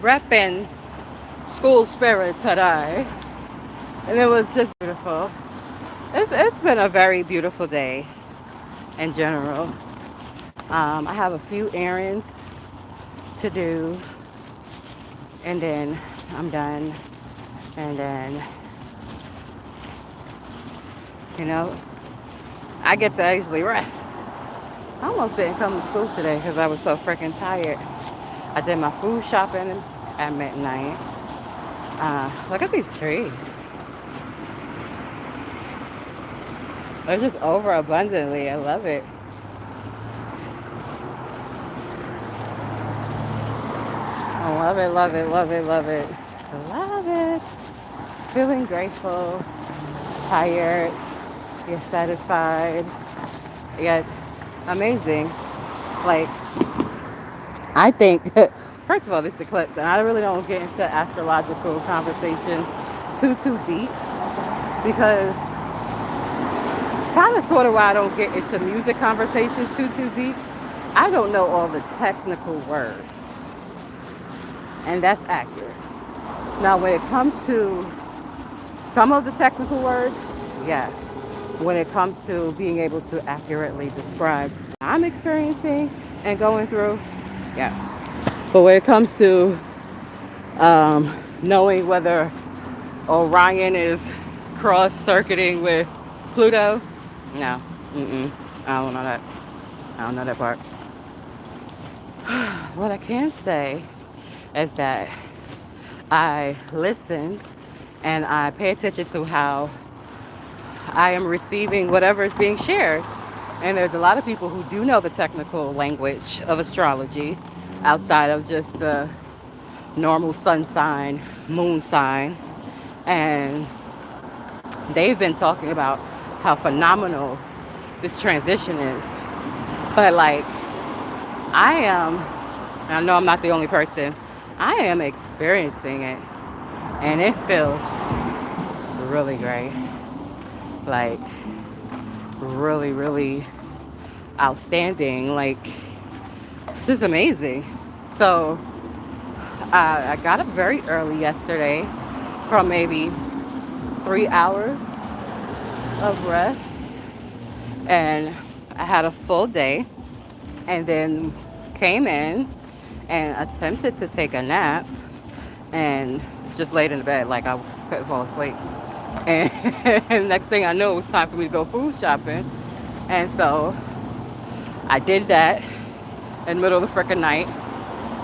repping school spirit today, and it was just beautiful. It's been a very beautiful day in general. I have a few errands to do, and then I'm done. And then, you know, I get to actually rest. I almost didn't come to school today because I was so freaking tired. I did my food shopping at midnight. Look at these trees. They're just overabundantly. I love it. I love it, love it, love it, love it. Love it. Feeling grateful, tired, yet satisfied, yet amazing. Like, I think, first of all, this eclipse, and I really don't get into astrological conversations too deep because kind of sort of why I don't get into music conversations too deep. I don't know all the technical words, and that's accurate. Now, when it comes to some of the technical words, yes. When it comes to being able to accurately describe what I'm experiencing and going through, yes. But when it comes to knowing whether Orion is cross-circuiting with Pluto, no. Mm-mm. I don't know that. I don't know that part. What I can say is that I listen and I pay attention to how I am receiving whatever is being shared. And there's a lot of people who do know the technical language of astrology outside of just the normal sun sign, moon sign. And they've been talking about how phenomenal this transition is. But like, I know I'm not the only person, I am experiencing it. And it feels really great. Like, really, really outstanding. Like, it's just amazing. So, I got up very early yesterday from maybe 3 hours of rest, and I had a full day, and then came in and attempted to take a nap and just laid in the bed like I couldn't fall asleep. And next thing I knew, it was time for me to go food shopping. And so I did that in the middle of the freaking night.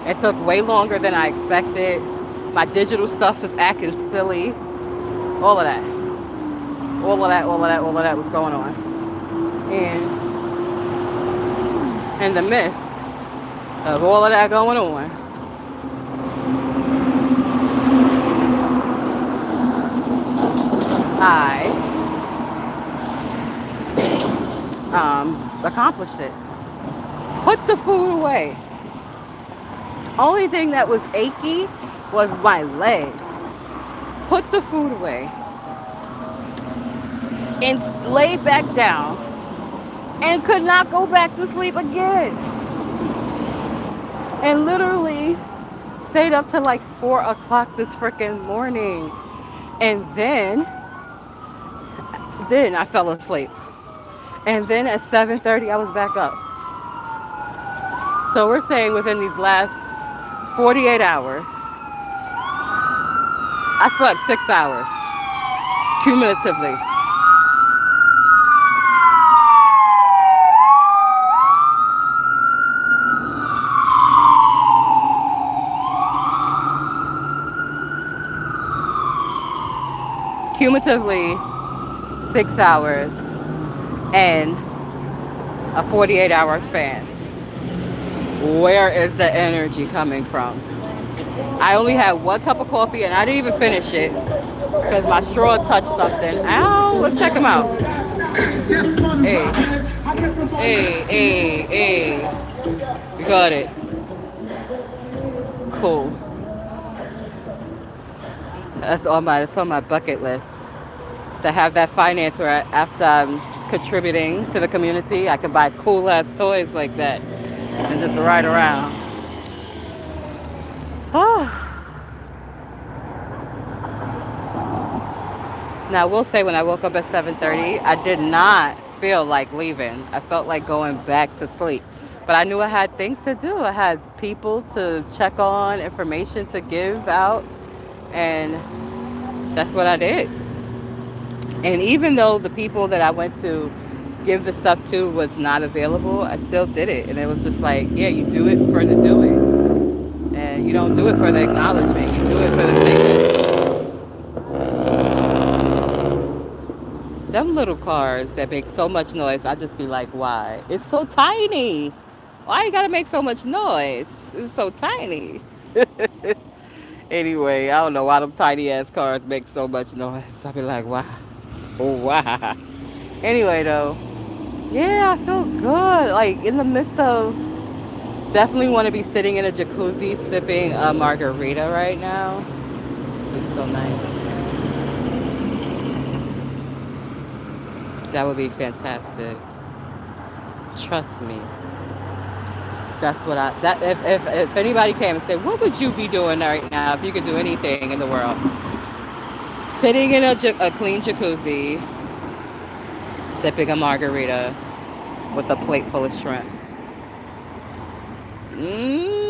It took way longer than I expected. My digital stuff is acting silly. All of that. All of that was going on. And in the midst of all of that going on, I accomplished it. Put the food away. Only thing that was achy was my leg. Put the food away and laid back down and could not go back to sleep again. And literally stayed up till like 4 o'clock this freaking morning. And then I fell asleep. And then at 7:30 I was back up. So we're saying within these last 48 hours, I slept 6 hours cumulatively. Cumulatively 6 hours and a 48-hour span. Where is the energy coming from? I only had 1 cup of coffee and I didn't even finish it because my straw touched something. Ow, let's check them out. Hey, hey. You got it. Cool. That's on my bucket list. To have that finance where after I'm contributing to the community, I can buy cool ass toys like that and just ride around. Oh. Now, I will say when I woke up at 7:30, I did not feel like leaving. I felt like going back to sleep. But I knew I had things to do. I had people to check on, information to give out, and that's what I did. And even though the people that I went to give the stuff to was not available, I still did it. And it was just like, yeah, you do it for the doing. And you don't do it for the acknowledgement. You do it for the sake of them little cars that make so much noise. I just be like, why? It's so tiny. Why you gotta make so much noise? It's so tiny. Anyway, I don't know why them tiny ass cars make so much noise. I be like, wow. Oh, wow. Anyway, though, yeah, I feel good. Like, in the midst of definitely want to be sitting in a jacuzzi sipping a margarita right now. It's so nice. That would be fantastic. Trust me. That's what if anybody came and said, what would you be doing right now if you could do anything in the world? Sitting in a clean jacuzzi, sipping a margarita with a plate full of shrimp. Hmm.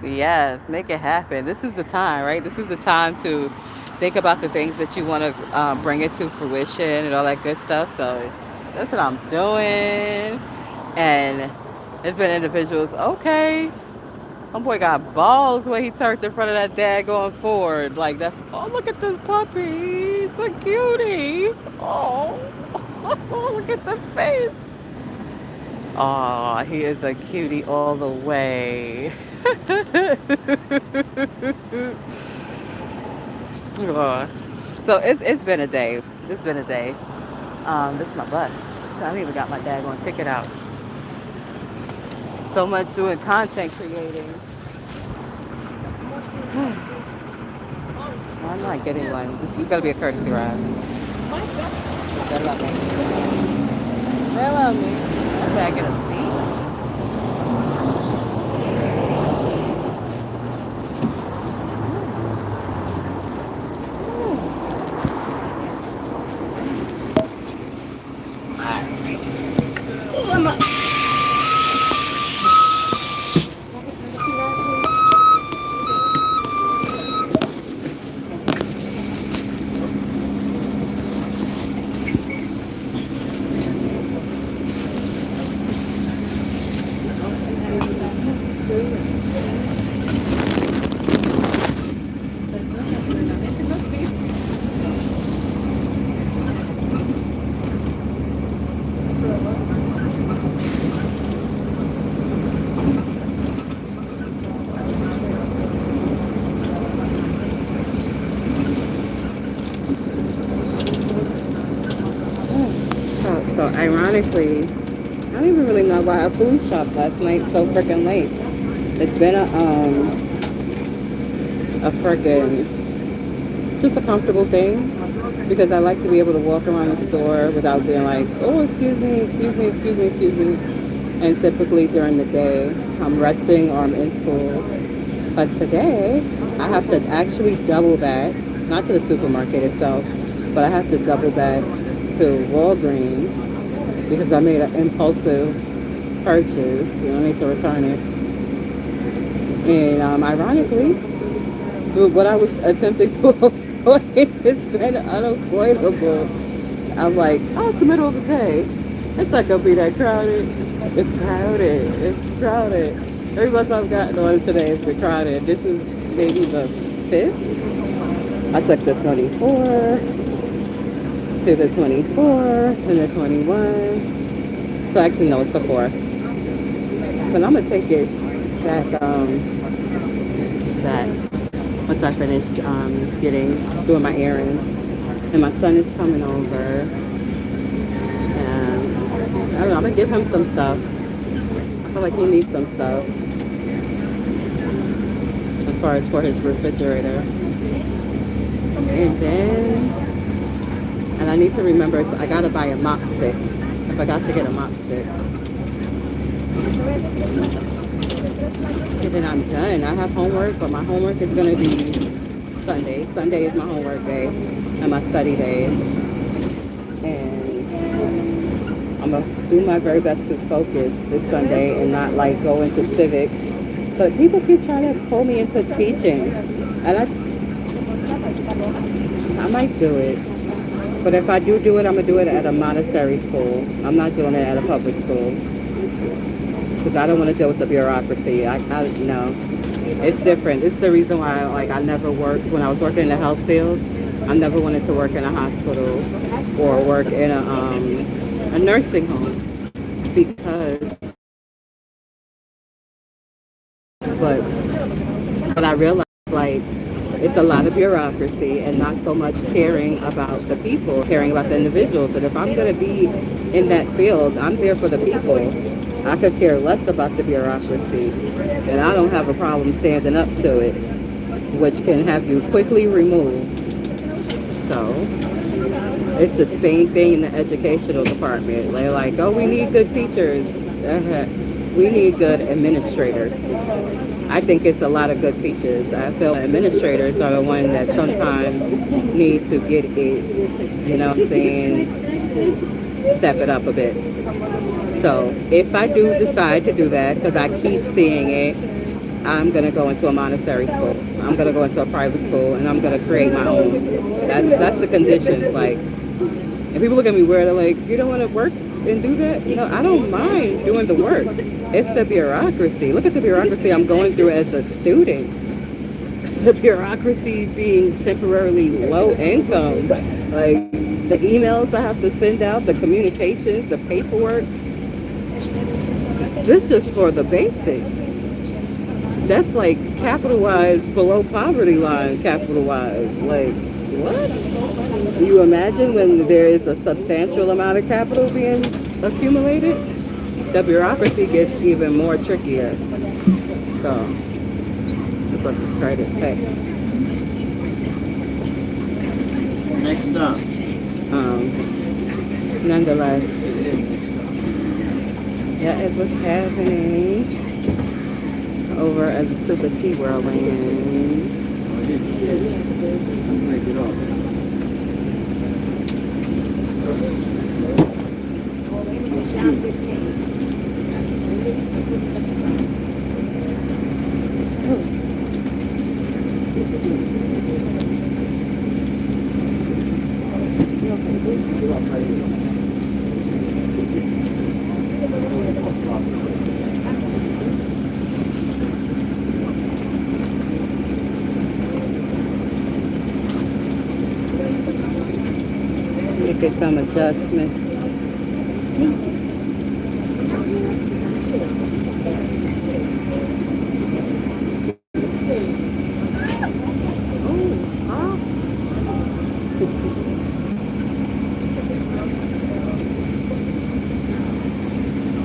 Yes, make it happen. This is the time, right? This is the time to think about the things that you want to bring into fruition and all that good stuff. So that's what I'm doing. And it's been individuals, okay, my boy got balls when he turned in front of that dad going forward. Like that, oh, look at this puppy. He's a cutie. Oh, look at the face. Oh, he is a cutie all the way. Oh. So it's been a day. It's been a day. This is my bus. I haven't even got my daggone ticket out. So much doing content creating. I'm not getting one. This is gonna be a courtesy ride. They love me. They love me. I'm back in a seat. So ironically, I don't even really know why I food shopped last night so freaking late. It's been a freaking just a comfortable thing because I like to be able to walk around the store without being like, oh, excuse me, excuse me, excuse me, excuse me. And typically during the day, I'm resting or I'm in school. But today, I have to actually double back, not to the supermarket itself, but I have to double back to Walgreens because I made an impulsive purchase. You know, I need to return it. And ironically, what I was attempting to avoid has been unavoidable. I'm like, oh, it's the middle of the day. It's not going to be that crowded. It's crowded. It's crowded. Every bus I've gotten on today has been crowded. This is maybe the 5th. I took the 24 to the 24 and the 21. So actually, no, it's the 4th. But I'm going to take it back, back once I finish doing my errands. And my son is coming over. And I don't know, I'm going to give him some stuff. I feel like he needs some stuff. As far as for his refrigerator. And then, and I need to remember, I gotta buy a mop stick. I forgot to get a mop stick. And then I'm done. I have homework, but my homework is gonna be Sunday. Sunday is my homework day and my study day. And I'm going to do my very best to focus this Sunday and not like go into civics. But people keep trying to pull me into teaching. And I might do it. But if I do it, I'm going to do it at a Montessori school. I'm not doing it at a public school. Because I don't want to deal with the bureaucracy. It's different. It's the reason why I never worked, when I was working in the health field, I never wanted to work in a hospital or work in a nursing home. Because, but I realized it's a lot of bureaucracy and not so much caring about the people, caring about the individuals. And if I'm going to be in that field, I'm there for the people. I could care less about the bureaucracy. And I don't have a problem standing up to it, which can have you quickly removed. So it's the same thing in the educational department. They're like, oh, we need good teachers. We need good administrators. I think it's a lot of good teachers. I feel administrators are the ones that sometimes need to get it, you know what I'm saying, step it up a bit. So if I do decide to do that, because I keep seeing it, I'm going to go into a Montessori school. I'm going to go into a private school, and I'm going to create my own. That's the conditions. Like, and people look at me weird, they're like, you don't want to work and do that? You know, I don't mind doing the work. It's the bureaucracy. Look at the bureaucracy I'm going through as a student. The bureaucracy being temporarily low income. Like, the emails I have to send out, the communications, the paperwork. This just for the basics. That's like capital-wise below poverty line, capital-wise. Like, what? You imagine when there is a substantial amount of capital being accumulated? The bureaucracy gets even more trickier. So, the bus is credits. Hey. Next up. Nonetheless, that is what's happening over at the SupaTea Worldland. Break it off. Make some adjustments.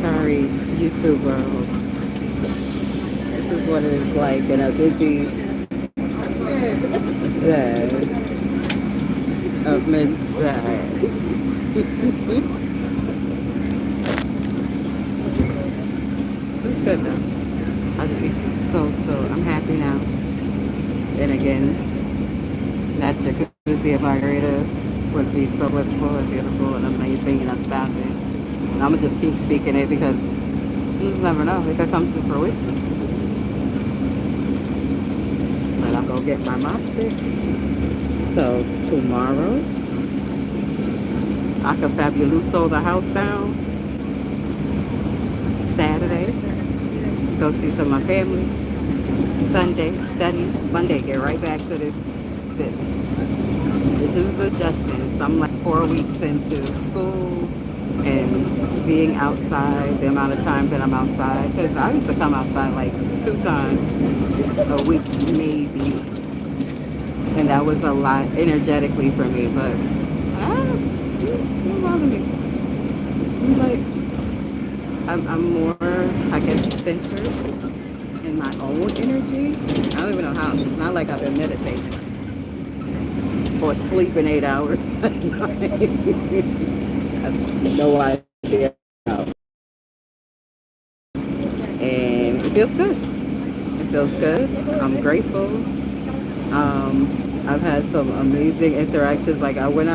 Sorry, YouTube world. This is what it is like in a busy day of Miss Bad. It's good though. I'll just be I'm happy now. And again, that jacuzzi at Margarita would be so blissful and beautiful and amazing and astounding. And I'm going to just keep speaking it because you just never know. It could come to fruition. But I'm going to get my mop stick. So tomorrow, I could fabuloso the house down. Saturday, go see some of my family. Sunday, study. Monday, get right back to this. It's just adjustments. I'm like 4 weeks into school and being outside, the amount of time that I'm outside. Because I used to come outside like 2 times a week, maybe. And that was a lot energetically for me. But, don't bother me. I'm more, I guess, centered in my own energy. I don't even know how. It's not like I've been meditating or sleeping 8 hours a night. I have no idea how. And it feels good. It feels good. I'm grateful. I've had some amazing interactions. Like went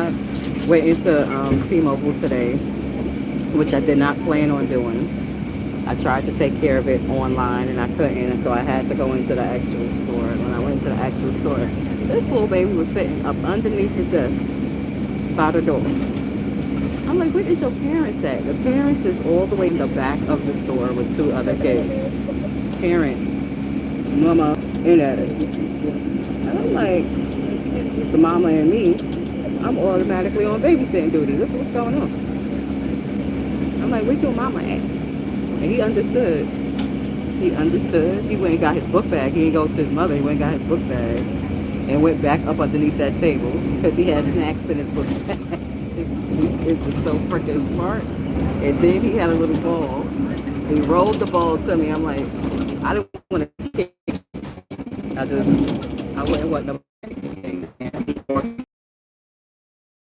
into T-Mobile today, which I did not plan on doing. I tried to take care of it online and I couldn't, and so I had to go into the actual store. When I went to the actual store, this little baby was sitting up underneath the desk by the door. I'm like, where is your parents at? The parents is all the way in the back of the store with two other kids. Parents, mama, and daddy. And I'm like, the mama and me, I'm automatically on babysitting duty. This is what's going on. I'm like, where your mama at? And he understood. He understood. He went and got his book bag. He didn't go to his mother. He went and got his book bag and went back up underneath that table because he had snacks in his book bag. These kids are so freaking smart. And then he had a little ball. He rolled the ball to me. I'm like, I didn't want to kick. I wouldn't want no anything. And he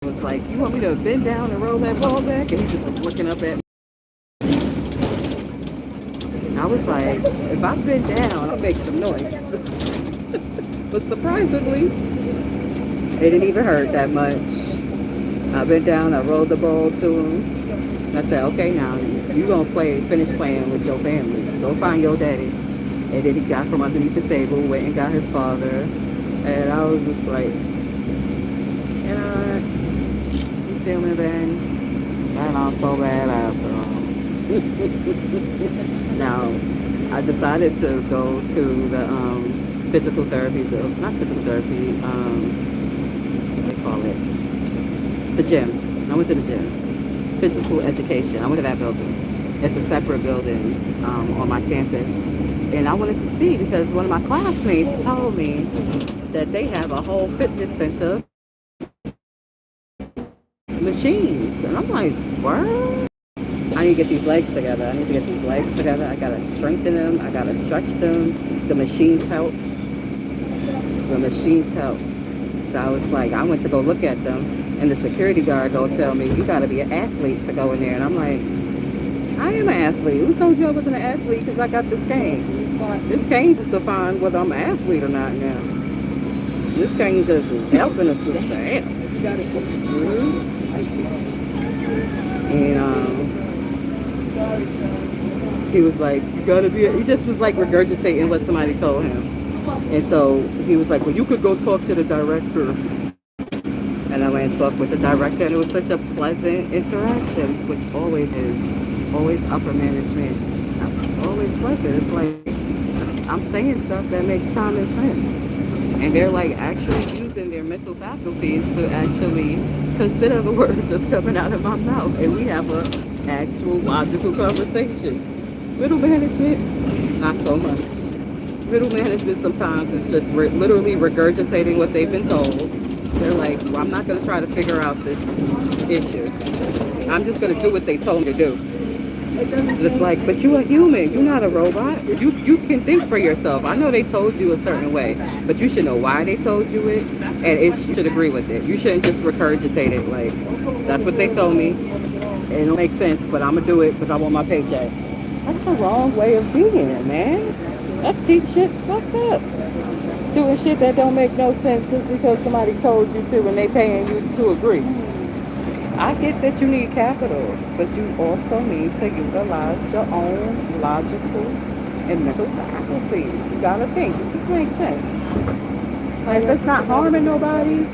was like, you want me to bend down and roll that ball back? And he just was looking up at me. I was like, if I bend down, I'll make some noise. But surprisingly, it didn't even hurt that much. I bent down, I rolled the ball to him. And I said, okay, now you're going to finish playing with your family. Go find your daddy. And then he got from underneath the table, went and got his father. And I was just like, you know, these human beings, ran on so bad after all. Now, I decided to go to the physical therapy, not physical therapy, what do they call it? The gym. I went to the gym. Physical education. I went to that building. It's a separate building on my campus. And I wanted to see because one of my classmates told me that they have a whole fitness center machines. And I'm like, what? I need to get these legs together. I gotta strengthen them. I gotta stretch them. The machines help. So I was like, I went to go look at them, and the security guard go tell me, you gotta be an athlete to go in there. And I'm like, I am an athlete. Who told you I wasn't an athlete? Because I got this cane. This cane defines whether I'm an athlete or not now. This cane just is helping a sister out. And he was like, you gotta be, he just was like regurgitating what somebody told him. And so he was like, well, you could go talk to the director. And I went and talked with the director, and it was such a pleasant interaction, which always is, always upper management. It's always pleasant. It's like, I'm saying stuff that makes common sense. And they're like actually using their mental faculties to actually consider the words that's coming out of my mouth. And we have a actual logical conversation. Middle management, not so much. Middle management sometimes is just literally regurgitating what they've been told. They're like, well, I'm not going to try to figure out this issue. I'm just going to do what they told me to do. Just like, but you're a human. You're not a robot. You can think for yourself. I know they told you a certain way, but you should know why they told you it, and you should agree with it. You shouldn't just regurgitate it. Like, that's what they told me. And it don't make sense, but I'm going to do it because I want my paycheck. That's the wrong way of being, man. That's keep shit's fucked up. Doing shit that don't make no sense just because somebody told you to and they paying you to agree. I get that you need capital, but you also need to utilize your own logical and mental faculties. You gotta think. This just makes sense. Like, if it's not harming nobody,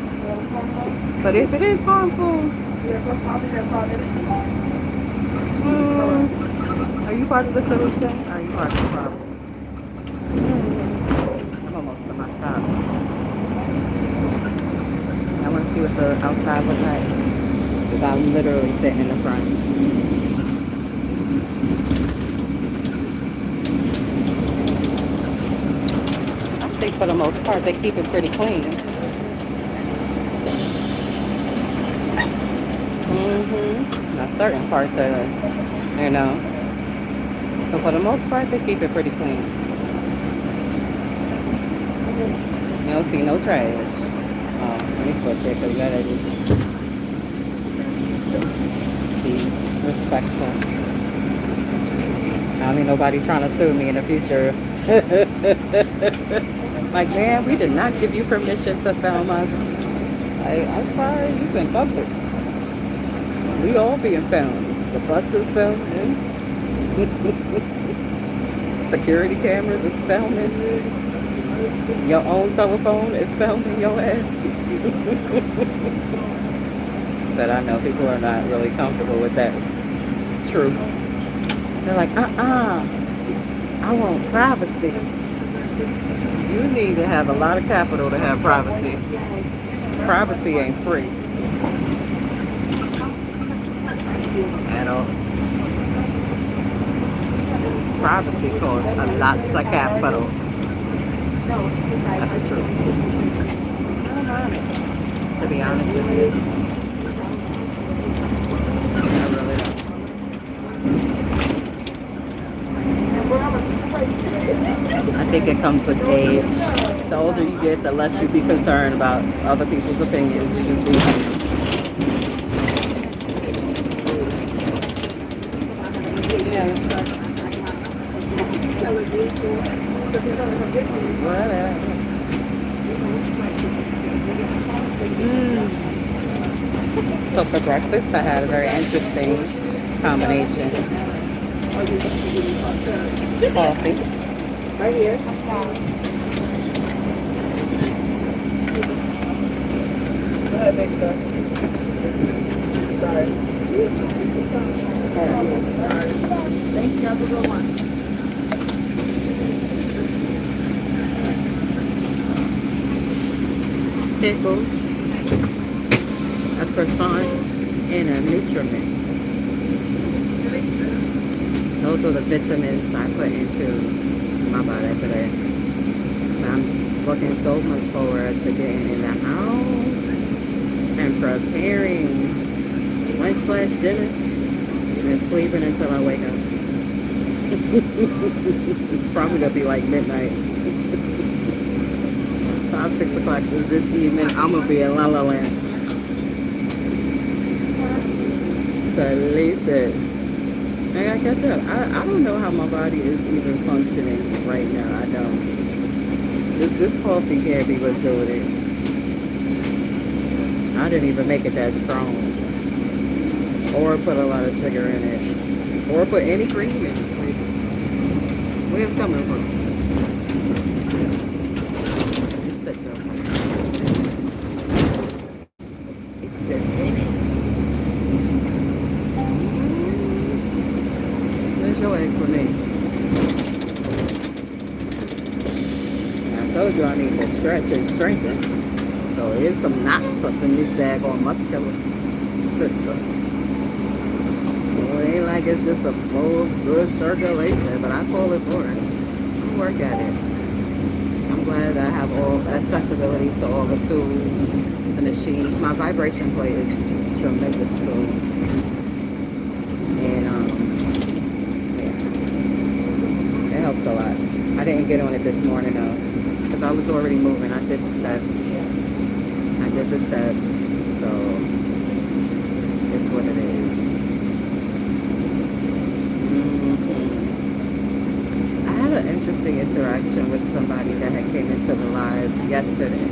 but if it is harmful, are you part of the solution? Or are you part of the problem? I'm almost to my stop. I want to see what the outside looks like. Because I'm literally sitting in the front. I think for the most part they keep it pretty clean. Now certain parts are, you know. But for the most part they keep it pretty clean. You don't see no trash. Oh, let me switch it because that is be respectful. I don't need nobody trying to sue me in the future. Like, man, we did not give you permission to film us. I'm sorry, it's in public. We all being filmed. The bus is filming. Security cameras is filming. Your own telephone is filming your ass. But I know people are not really comfortable with that truth. They're like, I want privacy. You need to have a lot of capital to have privacy. Privacy ain't free at all. Privacy costs a lot of capital. That's the truth. I don't mind it, to be honest with you. I really don't. I think it comes with age. The older you get, the less you be concerned about other people's opinions. You just be whatever. So for breakfast, I had a very interesting combination. Coffee. Right here. Go ahead, Victor. Sorry. Thank you. Have a good one. Pickles, a croissant, and a Nutrimint. Those are the vitamins I put into my body today. I'm looking so much forward to getting in the house and preparing lunch/dinner and sleeping until I wake up. It's probably gonna be like midnight. 5, 6 o'clock this evening, I'm gonna be in La La Land. Sleeping. I gotta catch up. I don't know how my body is even functioning right now. I don't. This coffee can't be what's doing it. I didn't even make it that strong. Or put a lot of sugar in it. Or put any cream in it. Where's it coming from? It's the minutes. Where's your explanation? I told you I need to stretch and strengthen. So here's some knots up in this daggone muscular system. Well, it ain't like it's just a flow of good circulation, but I call it for it. I work at it. I'm glad I have all accessibility to all the tools, the machines. My vibration plate is tremendous too. And yeah, it helps a lot. I didn't get on it this morning though, because I was already moving. I did the steps, so it's what it is. I had an interesting interaction with somebody that had came into the live yesterday.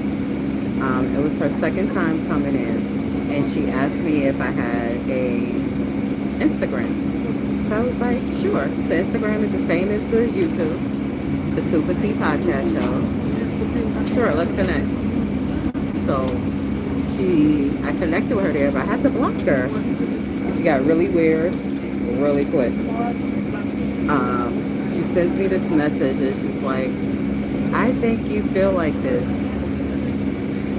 It was her second time coming in, and she asked me if I had a Instagram. So I was like, sure. The Instagram is the same as the YouTube, the SupaTea Podcast Show. Sure, let's connect. So I connected with her there, but I had to block her. She got really weird, really quick. She sends me this message, and she's like, I think you feel like this.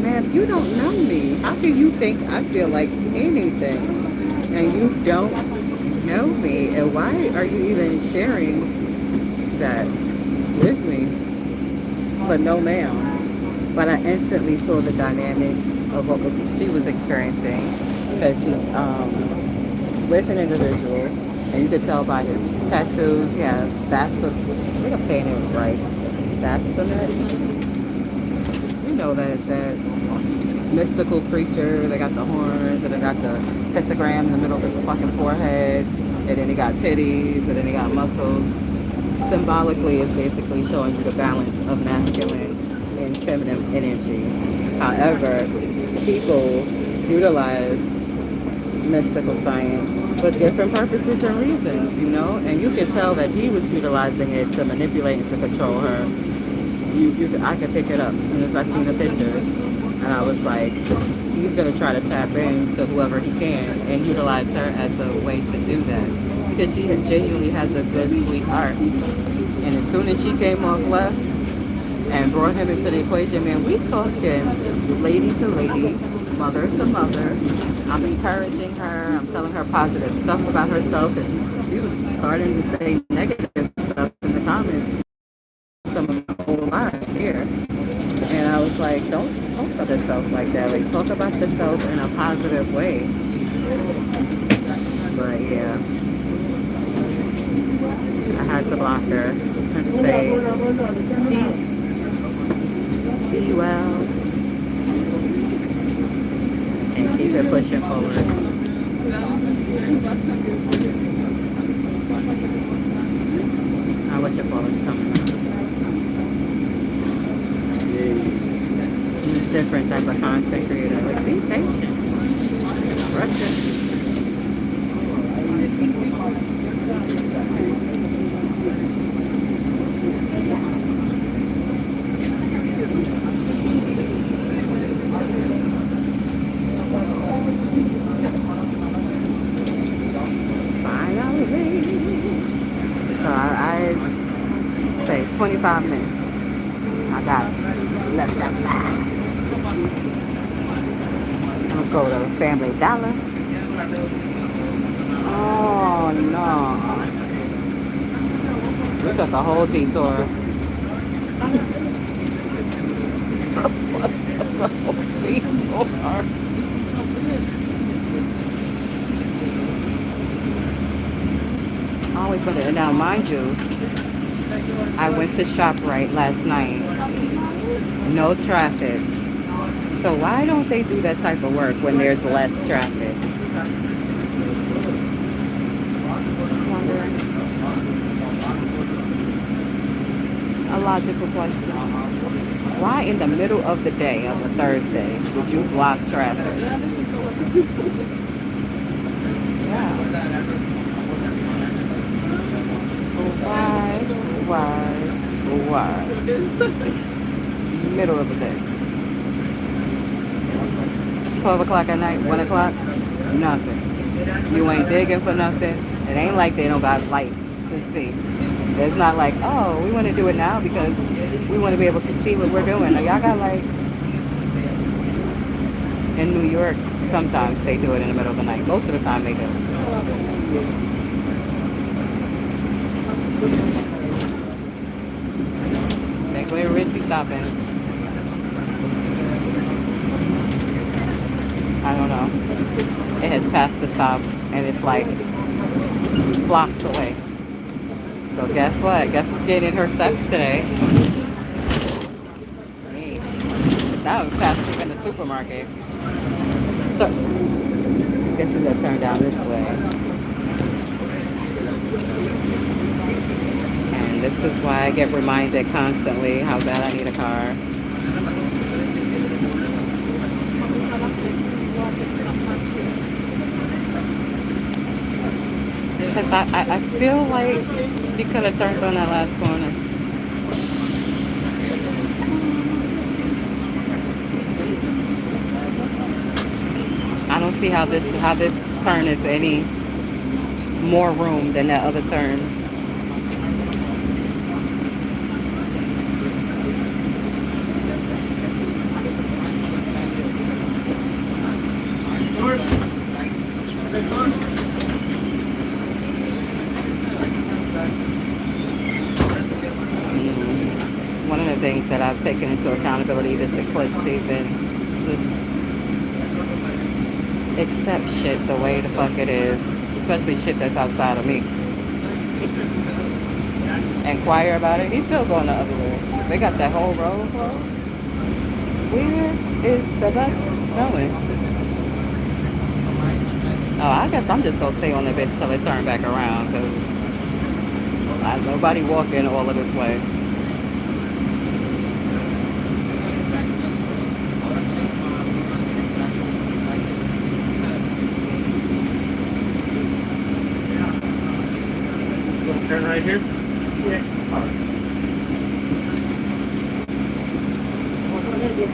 Man, you don't know me. How can you think I feel like anything? And you don't know me. And why are you even sharing that with me? But no, ma'am. But I instantly saw the dynamics of what she was experiencing, because she's with an individual, and you could tell by his tattoos. He has I think I'm saying it right. Baphomet. You know that mystical creature. They got the horns, and they got the pentagram in the middle of his fucking forehead, and then he got titties, and then he got muscles. Symbolically, it's basically showing you the balance of masculine feminine energy. However, people utilize mystical science for different purposes and reasons, you know? And you could tell that he was utilizing it to manipulate and to control her. I could pick it up as soon as I seen the pictures. And I was like, he's going to try to tap into whoever he can and utilize her as a way to do that. Because she genuinely has a good, sweet heart. And as soon as she came off left and brought him into the equation, man, we talking lady to lady, mother to mother. I'm encouraging her. I'm telling her positive stuff about herself because she was starting to say negative stuff in the comments some of my whole lives here. And I was like, don't talk of yourself like that. Like, talk about yourself in a positive way. But yeah, I had to block her and say, peace, be well, and keep it pushing forward. What you call is coming up. Different type of content creator. Like, be patient. Rush it. Finally. So I say 25 minutes. I got left outside. I'll go to Family Dollar. Oh no. We took a whole detour. I always wanted to. Now, mind you, I went to ShopRite last night. No traffic. So why don't they do that type of work when there's less traffic? Just wondering. A logical question. Why in the middle of the day on a Thursday would you block traffic? Yeah. Why? Middle of the day. 12 o'clock at night, 1 o'clock, nothing. You ain't digging for nothing. It ain't like they don't got lights to see. It's not like, oh, we want to do it now because we want to be able to see what we're doing. Like, y'all got lights. In New York, sometimes they do it in the middle of the night. Most of the time they do. Like, where Ritzy stopping? I don't know. It has passed the stop and it's like blocks away. So guess what? Guess who's getting her steps today? Me. That was past even the supermarket. So guess we're gonna turn down this way. And this is why I get reminded constantly how bad I need a car. Because I feel like he could have turned on that last corner. I don't see how this turn is any more room than that other turn. One of the things that I've taken into accountability this eclipse season is just accept shit the way the fuck it is, especially shit that's outside of me. Inquire about it. He's still going the other way. They got that whole road closed. Where is the bus going? Oh, I guess I'm just gonna stay on the bitch till it turn back around because nobody walking all of this way. And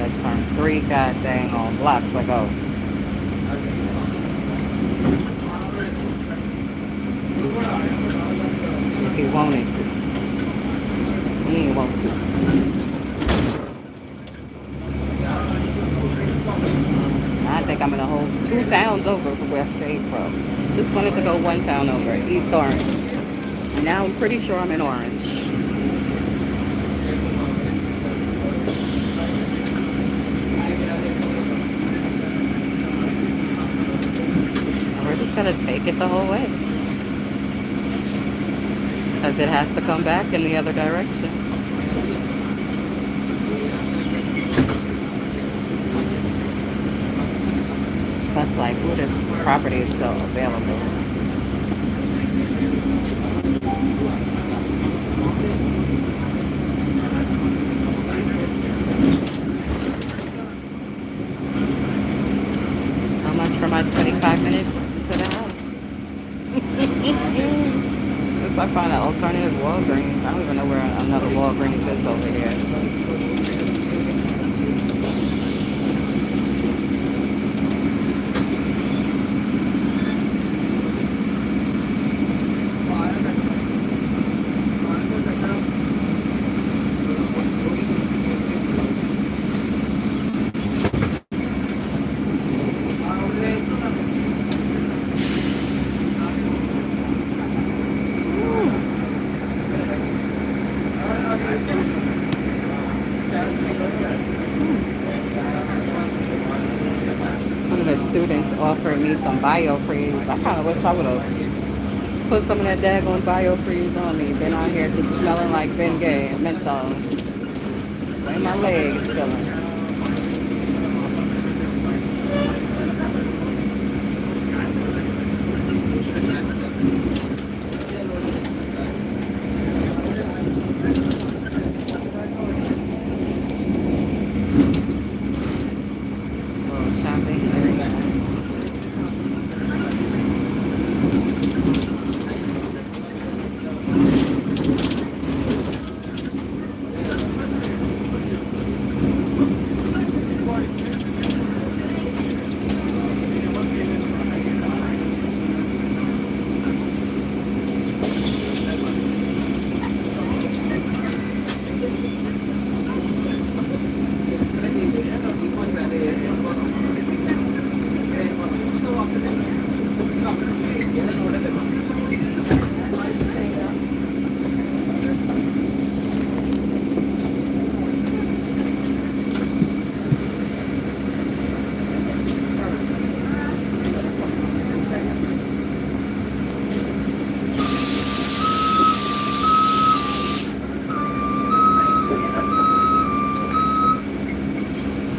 I turned 3 goddamn on blocks ago. If he wanted to. He ain't want to. I think I'm in a whole 2 towns over from where I came from. Just wanted to go 1 town over, East Orange. Now I'm pretty sure I'm in Orange. We're just gonna take it the whole way. Because it has to come back in the other direction. Plus, like, ooh, this property is still available. So much for my 25 minutes to the house. Unless I find an alternative Walgreens. I don't even know where another Walgreens is over here. One of the students offered me some BioFreeze. I kind of wish I would have put some of that daggone BioFreeze on me. Been on here just smelling like Bengay and menthol. Where my leg is feeling. Little shopping area.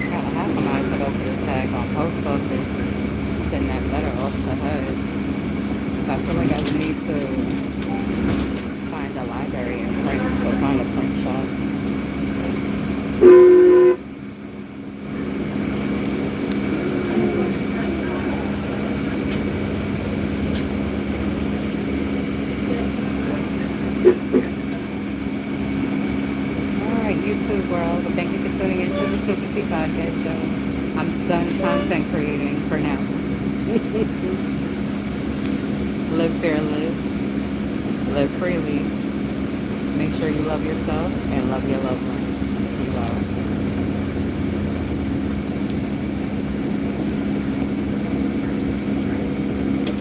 Got a half an hour to go to the tag on post office. Send that letter off to HUD. I feel like I would need to find a library and print, so find a print shop. Alright, YouTube world, thank you for tuning into the SupaTea Podcast Show. I'm done content creating for now. Live fearless, live freely. Make sure you love yourself and love your loved ones. Be well.